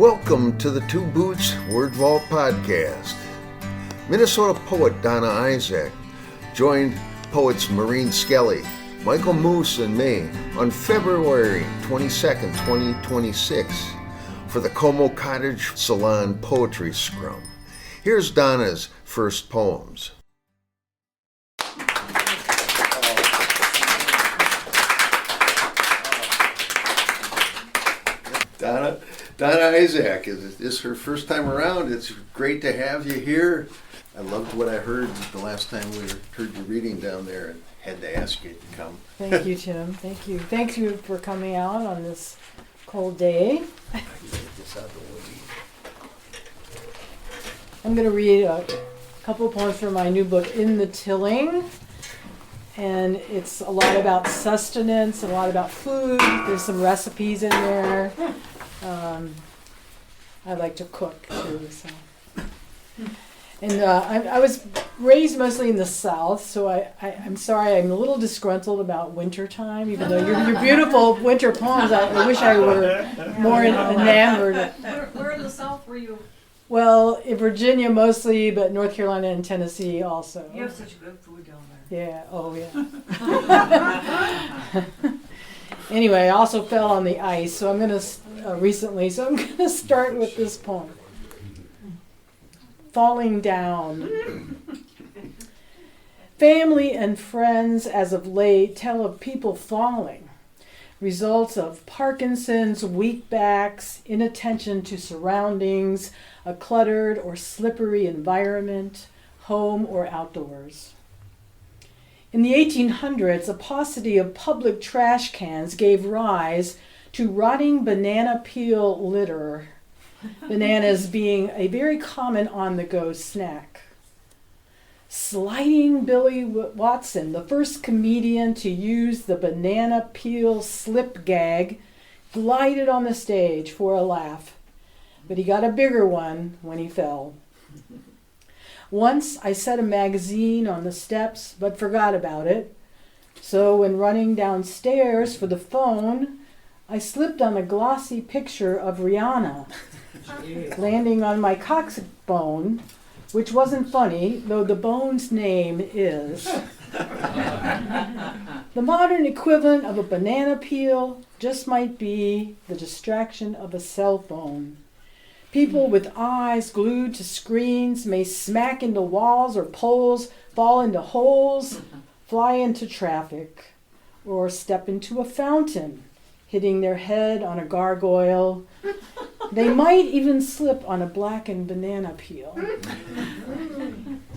Welcome to the Two Boots Word Vault podcast. Minnesota poet Donna Isaac joined poets Maureen, Skelly, Michael Moos, and me on February 22nd, 2026 for the Cottage Salon Poetry Scrum. Here's Donna's first poems. Donna Isaac, is this her first time around? It's great to have you here. I loved what I heard the last time we heard you reading down there and had to ask you to come. Thank you, Tim. Thank you. Thank you for coming out on this cold day. I'm going to read a couple of poems from my new book, In the Tilling. And it's a lot about sustenance, a lot about food. There's some recipes in there. I like to cook too, so. And I was raised mostly in the South, so I'm sorry, I'm a little disgruntled about winter time, even though your beautiful winter poems, I wish I were more enamored. Where in the South were you? Well, in Virginia mostly, but North Carolina and Tennessee also. You have such good food down there. Yeah, oh yeah. Anyway, I also fell on the ice, so I'm going to start with this poem. Falling Down. Family and friends as of late tell of people falling. Results of Parkinson's, weak backs, inattention to surroundings, a cluttered or slippery environment, home or outdoors. In the 1800s, a paucity of public trash cans gave rise to rotting banana peel litter, bananas being a very common on-the-go snack. Sliding Billy Watson, the first comedian to use the banana peel slip gag, glided on the stage for a laugh, but he got a bigger one when he fell. Once I set a magazine on the steps but forgot about it, so when running downstairs for the phone, I slipped on a glossy picture of Rihanna landing on my coccyx bone, which wasn't funny, though the bone's name is. The modern equivalent of a banana peel just might be the distraction of a cell phone. People with eyes glued to screens may smack into walls or poles, fall into holes, fly into traffic, or step into a fountain, hitting their head on a gargoyle. They might even slip on a blackened banana peel.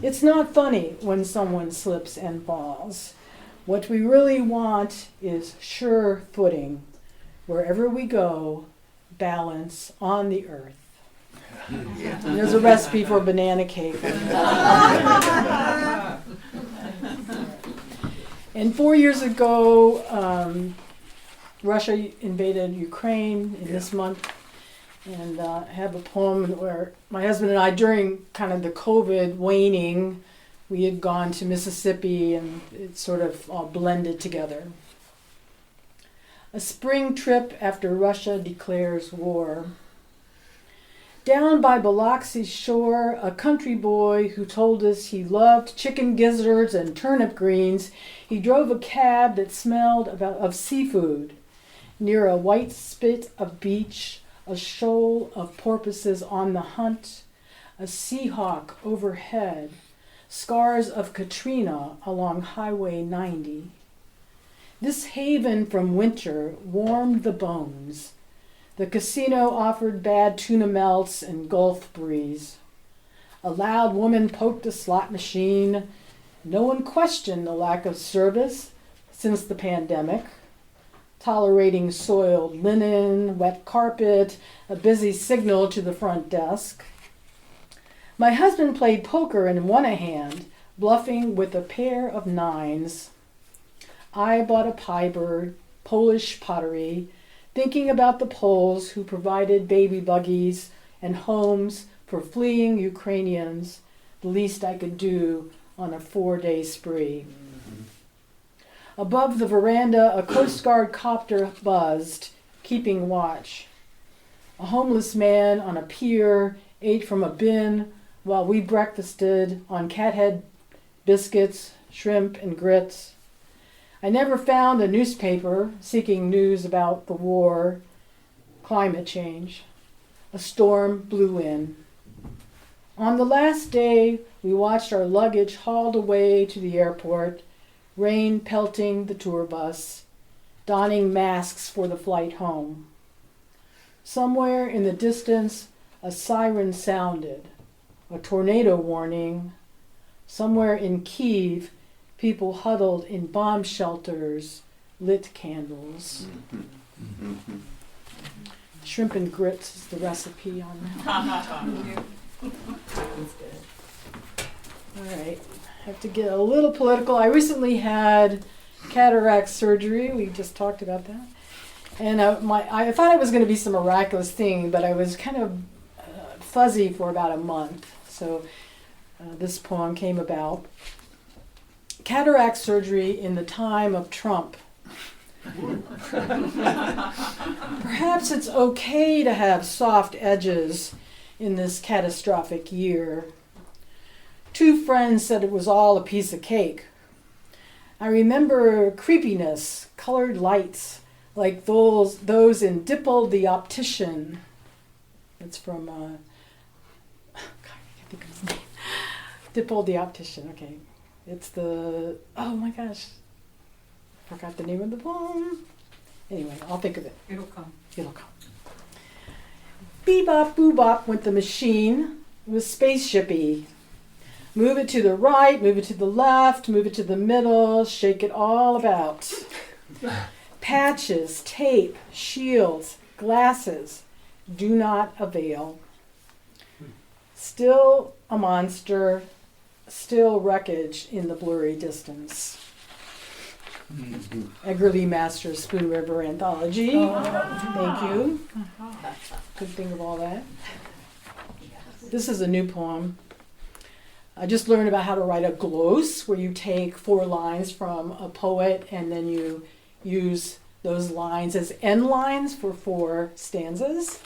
It's not funny when someone slips and falls. What we really want is sure footing. Wherever we go, balance on the earth. Yeah. And there's a recipe for banana cake. And 4 years ago, Russia invaded Ukraine in this month. And I have a poem where my husband and I, during kind of the COVID waning, we had gone to Mississippi and it sort of all blended together. A spring trip after Russia declares war. Down by Biloxi's shore, a country boy who told us he loved chicken gizzards and turnip greens, he drove a cab that smelled of seafood. Near a white spit of beach, a shoal of porpoises on the hunt, a seahawk overhead, scars of Katrina along Highway 90. This haven from winter warmed the bones. The casino offered bad tuna melts and Gulf breeze. A loud woman poked a slot machine. No one questioned the lack of service since the pandemic. Tolerating soiled linen, wet carpet, a busy signal to the front desk. My husband played poker and won a hand, bluffing with a pair of nines. I bought a pie bird, Polish pottery, thinking about the Poles who provided baby buggies and homes for fleeing Ukrainians, the least I could do on a 4-day spree. Above the veranda, a Coast Guard copter buzzed, keeping watch. A homeless man on a pier ate from a bin while we breakfasted on cathead biscuits, shrimp, and grits. I never found a newspaper seeking news about the war, climate change. A storm blew in. On the last day, we watched our luggage hauled away to the airport, rain pelting the tour bus, donning masks for the flight home. Somewhere in the distance, a siren sounded, a tornado warning. Somewhere in Kyiv, people huddled in bomb shelters, lit candles. Shrimp and grits is the recipe on that. All right, I have to get a little political. I recently had cataract surgery. We just talked about that. And I thought it was going to be some miraculous thing, but I was kind of fuzzy for about a month. So this poem came about. Cataract surgery in the time of Trump. Perhaps it's okay to have soft edges in this catastrophic year. Two friends said it was all a piece of cake. I remember creepiness, colored lights, like those in Dipple the Optician. It's from, God, I can't think of his name. Dipple the Optician, okay. It's the, oh my gosh, forgot the name of the poem. Anyway, I'll think of it. It'll come. It'll come. Bebop, boobop went the machine. It was spaceshipy. Move it to the right, move it to the left, move it to the middle, shake it all about. Patches, tape, shields, glasses do not avail. Still a monster, still wreckage in the blurry distance. Edgar Lee Masters Spoon River Anthology. Thank you. Could think of all that. This is a new poem. I just learned about how to write a glose, where you take 4 lines from a poet and then you use those lines as end lines for 4 stanzas.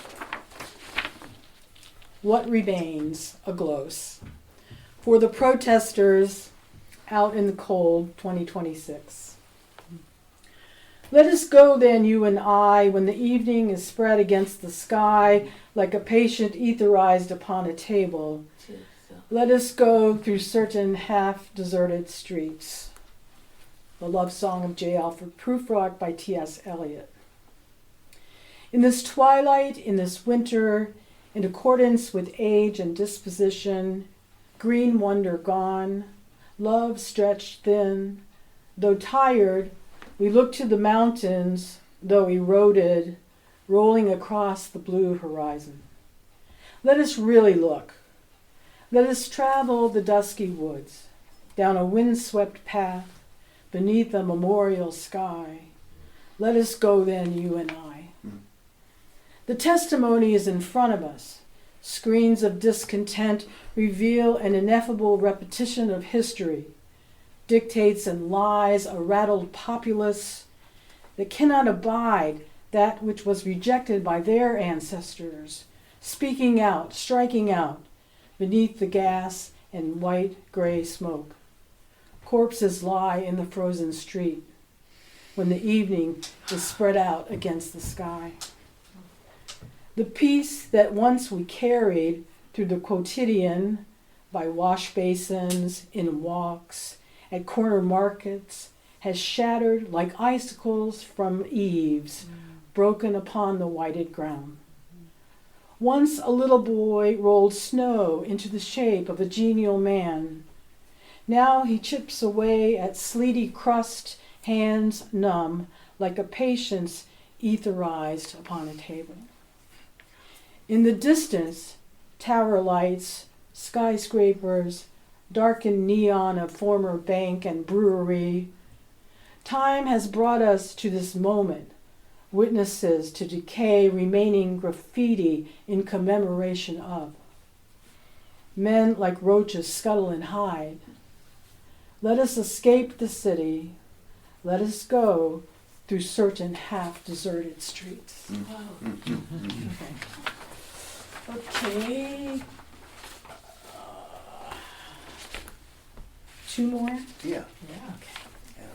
What remains? A glose. For the protesters out in the cold, 2026. Let us go then, you and I, when the evening is spread against the sky like a patient etherized upon a table. Let us go through certain half-deserted streets. The Love Song of J. Alfred Prufrock by T.S. Eliot. In this twilight, in this winter, in accordance with age and disposition, green wonder gone, love stretched thin, though tired, we look to the mountains, though eroded, rolling across the blue horizon. Let us really look. Let us travel the dusky woods, down a windswept path, beneath a memorial sky. Let us go then, you and I. The testimony is in front of us. Screens of discontent reveal an ineffable repetition of history, dictates and lies, a rattled populace that cannot abide that which was rejected by their ancestors, speaking out, striking out, beneath the gas and white-gray smoke. Corpses lie in the frozen street when the evening is spread out against the sky. The peace that once we carried through the quotidian, by wash basins, in walks, at corner markets, has shattered like icicles from eaves, broken upon the whited ground. Once a little boy rolled snow into the shape of a genial man. Now he chips away at sleety crust, hands numb, like a patient's etherized upon a table. In the distance, tower lights, skyscrapers, darkened neon of former bank and brewery. Time has brought us to this moment, witnesses to decay remaining graffiti in commemoration of. Men like roaches scuttle and hide. Let us escape the city. Let us go through certain half-deserted streets. Okay. Two more? Yeah. Yeah, okay.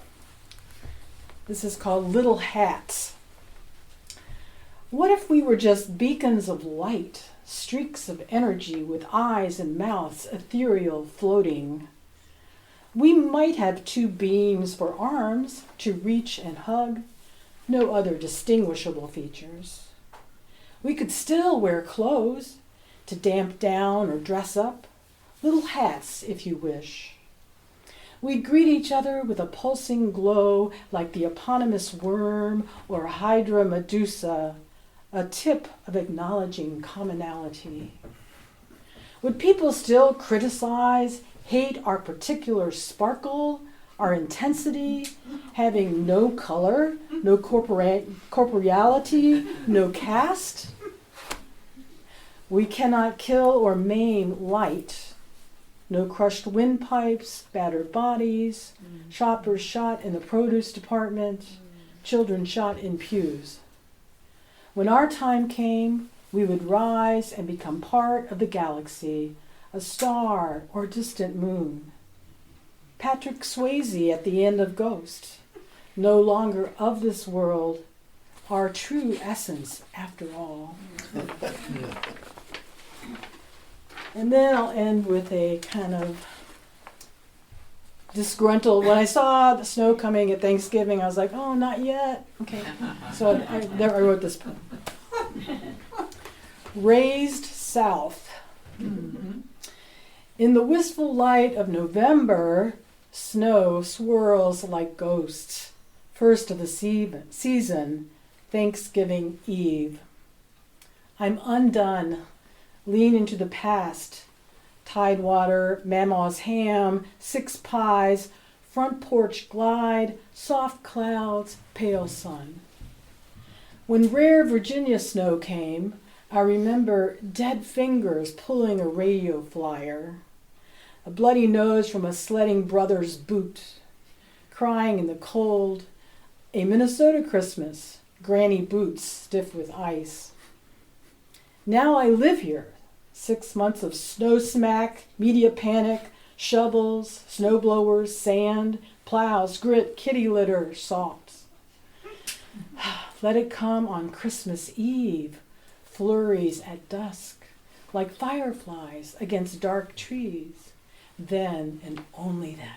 This is called Little Hats. What if we were just beacons of light, streaks of energy with eyes and mouths, ethereal, floating? We might have two beams for arms to reach and hug, no other distinguishable features. We could still wear clothes to damp down or dress up, little hats if you wish. We'd greet each other with a pulsing glow like the eponymous worm or Hydra Medusa, a tip of acknowledging commonality. Would people still criticize, hate our particular sparkle, our intensity, having no color, no corporeality, no caste? We cannot kill or maim light. No crushed windpipes, battered bodies, shoppers shot in the produce department, children shot in pews. When our time came, we would rise and become part of the galaxy, a star or distant moon. Patrick Swayze at the end of Ghost, no longer of this world, our true essence after all. And then I'll end with a kind of disgruntled. When I saw the snow coming at Thanksgiving, I was like, oh, not yet. Okay. So I wrote this poem. Raised South. Mm-hmm. In the wistful light of November, snow swirls like ghosts. First of the season, Thanksgiving Eve. I'm undone. Lean into the past. Tidewater, Mama's ham, 6 pies, front porch glide, soft clouds, pale sun. When rare Virginia snow came, I remember dead fingers pulling a radio flyer, a bloody nose from a sledding brother's boot, crying in the cold, a Minnesota Christmas, granny boots stiff with ice. Now I live here. 6 months of snow smack, media panic, shovels, snowblowers, sand, plows, grit, kitty litter, salt. Let it come on Christmas Eve, flurries at dusk, like fireflies against dark trees. Then and only then.